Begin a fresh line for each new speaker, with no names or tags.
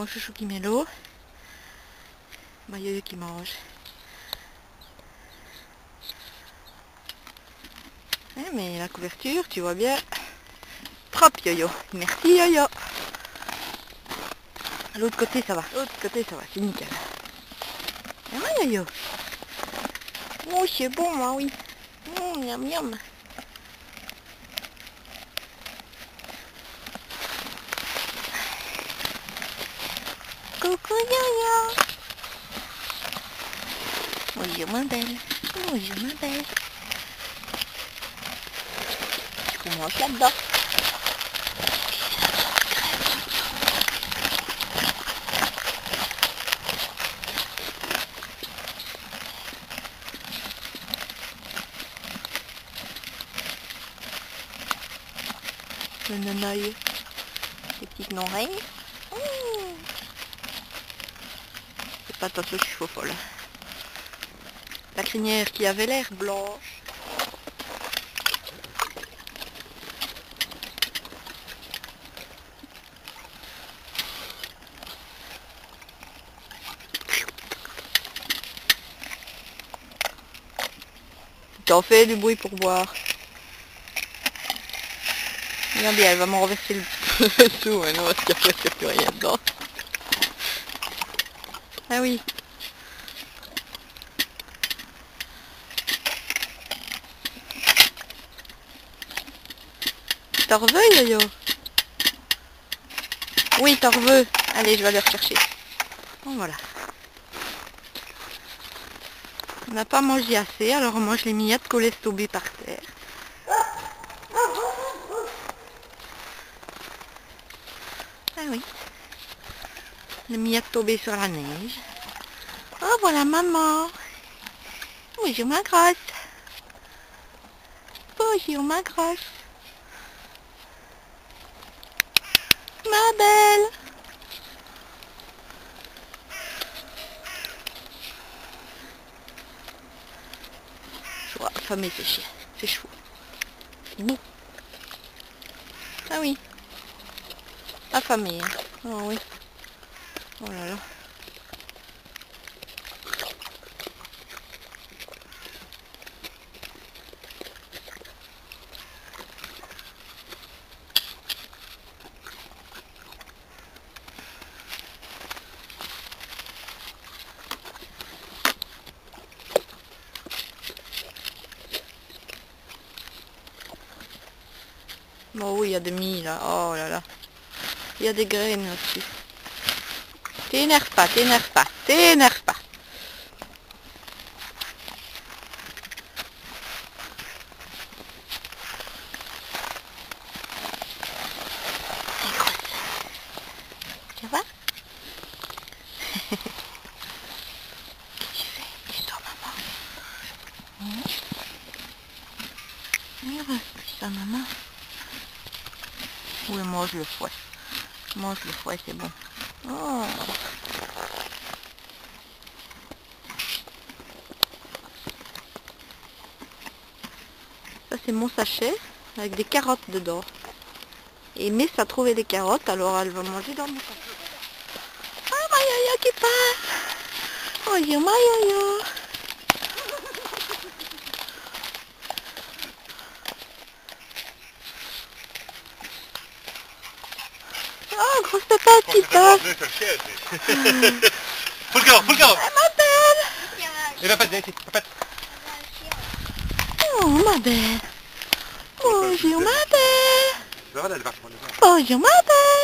Mon chouchou qui met l'eau. Ma Yo-Yo qui mange. Mais la couverture, tu vois bien. Propre Yo-Yo. Merci Yo-Yo. À l'autre côté ça va. L'autre côté ça va, c'est nickel. Et moi Yo-Yo. Oh c'est bon moi oui. Miam miam. Coucou Yo-Yo. Bonjour ma belle. Bonjour ma belle. Tu commences là-dedans. Le nonoeil. Les petites oreilles. C'est pas attention, je suis faux folle. La crinière qui avait l'air blanche. T'en fais du bruit pour boire. Regardez, elle va m'en renverser le sous maintenant parce qu'il n'y a presque plus rien dedans. Ah oui. T'en veux Yo-Yo? Oui, t'en veux. Allez, je vais aller rechercher. Bon, voilà. On n'a pas mangé assez, alors on mange les miettes qu'on laisse tomber par terre. Ah oui. Les miettes tombées sur la neige. Oh, voilà maman. Bonjour ma grosse. Bonjour ma grosse. Ma belle. Je vois affamé ces chiens, ces chevaux. Bouh. Ah oui. Affamé. Oh oui. Oh là là. Bon oui, il y a des mie là. Oh là là. Il y a des graines aussi. T'énerve pas, t'énerve pas, t'énerve pas. Ça va? Qu'est-ce que tu fais? Dis-toi maman. Dis-toi maman. Oui, mange le fouet. Mange le fouet, c'est bon. Oh. Ça c'est mon sachet avec des carottes dedans. Et Miss a trouvé des carottes, alors elle va manger dans mon sachet. Ah, ma Yo-Yo qui passe. Oh, yo, ma Yo-Yo. Oh, grosse pépette qui passe.
Faut le garde, faut le garde.
Ah, ma belle.
Et la patte, viens ici, la patte.
Oh, ma belle. Bonjour, ma belle.
Voilà, elle va.
Bonjour, ma belle.